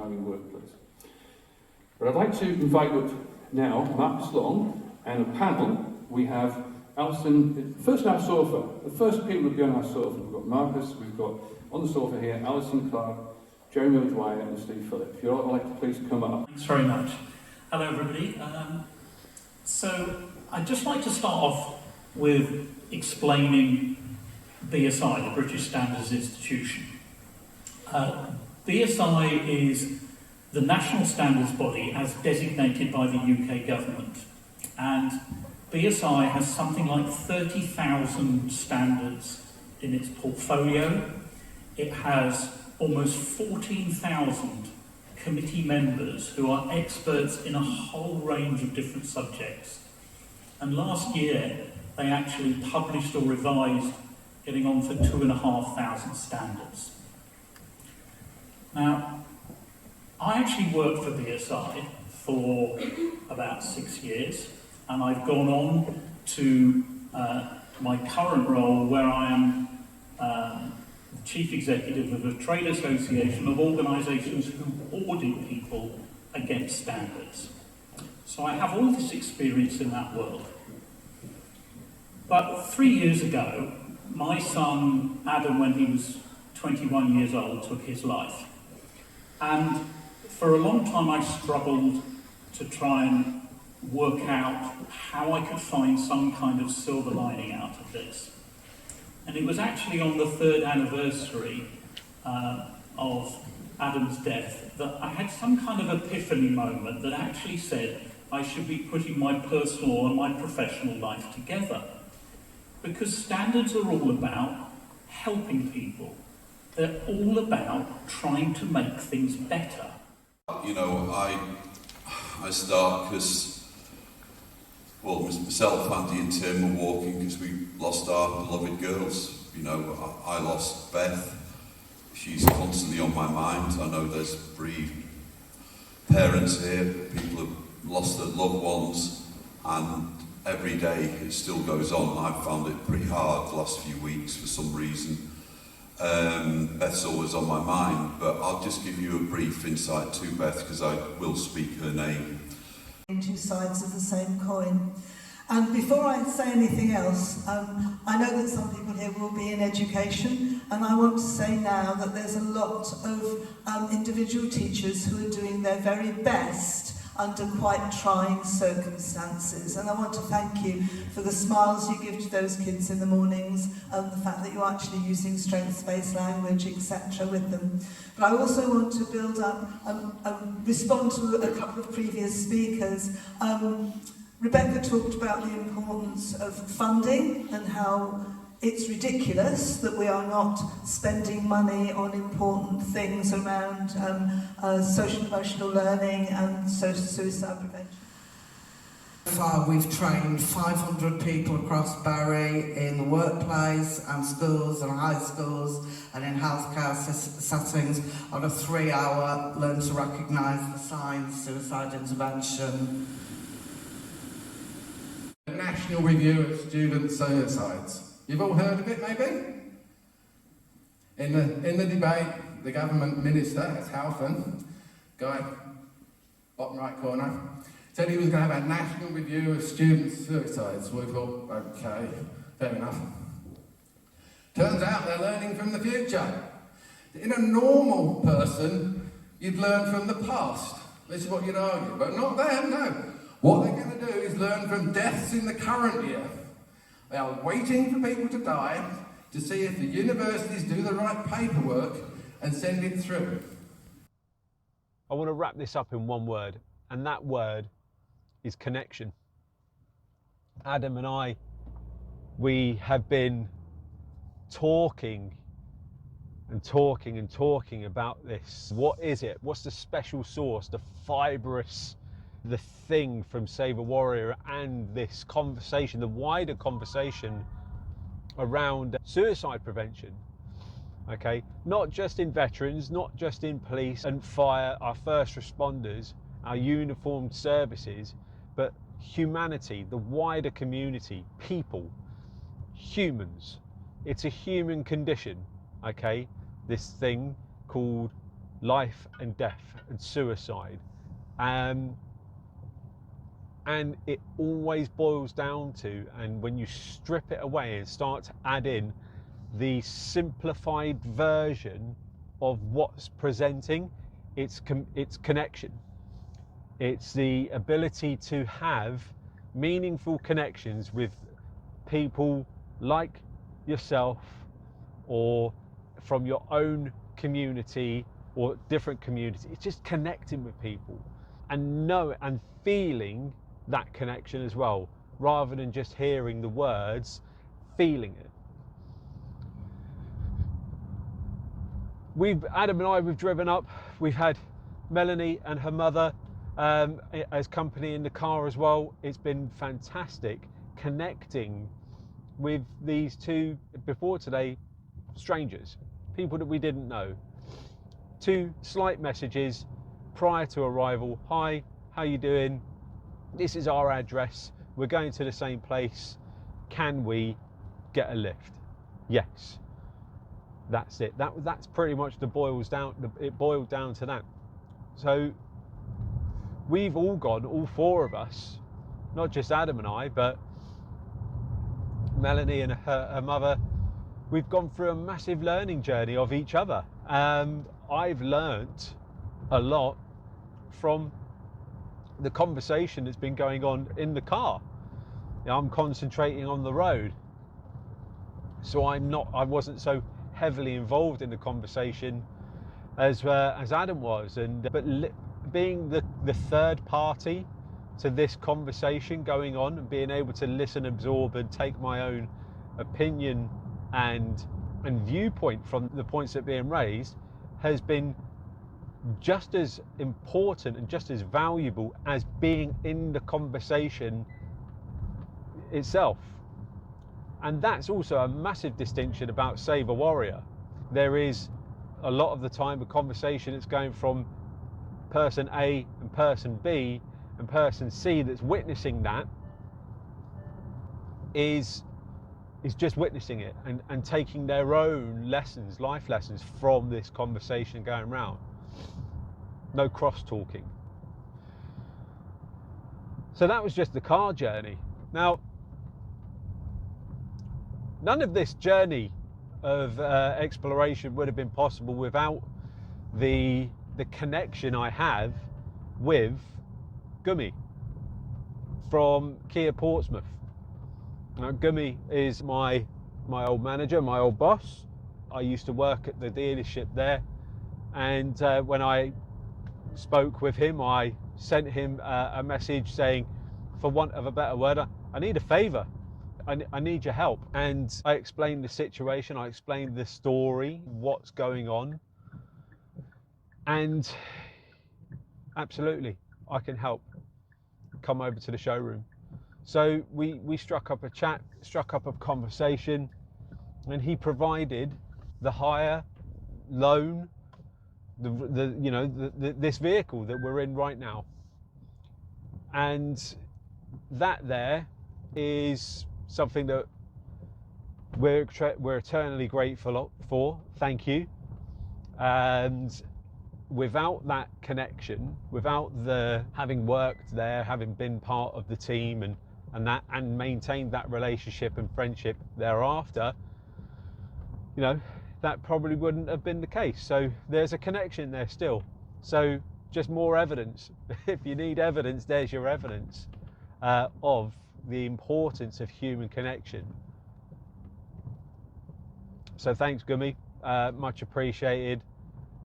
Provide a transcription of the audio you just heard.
driving workplace. But I'd like to invite up now Marcus Long and a panel. We have Alison, first our sofa. The first people to be on our sofa, we've got Marcus, we've got on the sofa here Alison Clark, Jeremy O'Dwyer and Steve Phillip. If you'd all like to please come up. Thanks very much. Hello everybody. So I'd just like to start off with explaining BSI, the British Standards Institution. BSI is the national standards body as designated by the UK government, and BSI has something like 30,000 standards in its portfolio. It has almost 14,000 committee members who are experts in a whole range of different subjects. And last year, they actually published or revised getting on for 2,500 standards. Now, I actually worked for BSI for about 6 years, and I've gone on to my current role where I am Chief Executive of a trade association of organisations who audit people against standards. So I have all this experience in that world. But 3 years ago, my son Adam, when he was 21 years old, took his life. And for a long time I struggled to try and work out how I could find some kind of silver lining out of this. And it was actually on the 3rd anniversary of Adam's death that I had some kind of epiphany moment that actually said I should be putting my personal and my professional life together. Because standards are all about helping people. They're all about trying to make things better. You know, I start because, well, myself, Andy and Tim were walking because we lost our beloved girls. You know, I lost Beth. She's constantly on my mind. I know there's bereaved parents here. People have lost their loved ones, and every day it still goes on. I've found it pretty hard the last few weeks for some reason. Beth's always on my mind, but I'll just give you a brief insight to Beth because I will speak her name. Two sides of the same coin. And before I say anything else, I know that some people here will be in education, and I want to say now that there's a lot of individual teachers who are doing their very best under quite trying circumstances. And I want to thank you for the smiles you give to those kids in the mornings, and the fact that you're actually using strengths-based language, etc. with them. But I also want to build up, respond to a couple of previous speakers. Rebecca talked about the importance of funding and how it's ridiculous that we are not spending money on important things around social and emotional learning and social suicide prevention. So far we've trained 500 people across Bury in the workplace and schools and high schools and in healthcare settings on a 3-hour learn to recognise the signs suicide intervention. The National Review of Student Suicides. You've all heard of it, maybe? In the debate, the government minister, that's Halfon, guy, bottom right corner, said he was going to have a national review of student suicides. We thought, okay, fair enough. Turns out they're learning from the future. In a normal person, you'd learn from the past. This is what you'd argue, but not them, no. What they're going to do is learn from deaths in the current year. They are waiting for people to die to see if the universities do the right paperwork and send it through. I want to wrap this up in one word, and that word is connection. Adam and I, we have been talking and talking and talking about this. What is it? What's the special sauce, the fibrous, the thing from Save a Warrior, and this conversation, the wider conversation around suicide prevention, okay? Not just in veterans, not just in police and fire, our first responders, our uniformed services, but humanity, the wider community, people, humans. It's a human condition, okay? This thing called life and death and suicide. And it always boils down to, and when you strip it away and start to add in the simplified version of what's presenting, it's connection. It's the ability to have meaningful connections with people like yourself, or from your own community or different communities. It's just connecting with people and feeling that connection as well, rather than just hearing the words, feeling it. Adam and I, we've driven up. We've had Melanie and her mother as company in the car as well. It's been fantastic connecting with these two, before today, strangers, people that we didn't know. 2 slight messages prior to arrival. Hi, how you doing? This is our address. We're going to the same place. Can we get a lift? Yes. That's it. That's pretty much it boiled down to that. So we've all gone, all 4 of us, not just Adam and I, but Melanie and her mother, we've gone through a massive learning journey of each other. I've learnt a lot from the conversation that's been going on in the car. I'm concentrating on the road, so I wasn't so heavily involved in the conversation as Adam was, being the third party to this conversation going on, and being able to listen, absorb, and take my own opinion and viewpoint from the points that are being raised, has been just as important and just as valuable as being in the conversation itself. And that's also a massive distinction about Save a Warrior. There is a lot of the time a conversation that's going from person A and person B, and person C that's witnessing that is just witnessing it and taking their own lessons, life lessons from this conversation going round. No cross talking. So that was just the car journey. Now, none of this journey of exploration would have been possible without the connection I have with Gummy from Kia Portsmouth. Now, Gummy is my old manager, my old boss. I used to work at the dealership there, and when I spoke with him, I sent him a message saying, for want of a better word, I need a favour. I need your help. And I explained the situation, I explained the story, what's going on, and absolutely, I can help. Come over to the showroom. So we struck up a chat, struck up a conversation, and he provided the hire, loan, this vehicle that we're in right now. And that there is something that we're eternally grateful for. Thank you. And without that connection, without the having worked there, having been part of the team and maintained that relationship and friendship thereafter, that probably wouldn't have been the case. So there's a connection there still. So just more evidence. If you need evidence, there's your evidence of the importance of human connection. So thanks, Gummy. Much appreciated.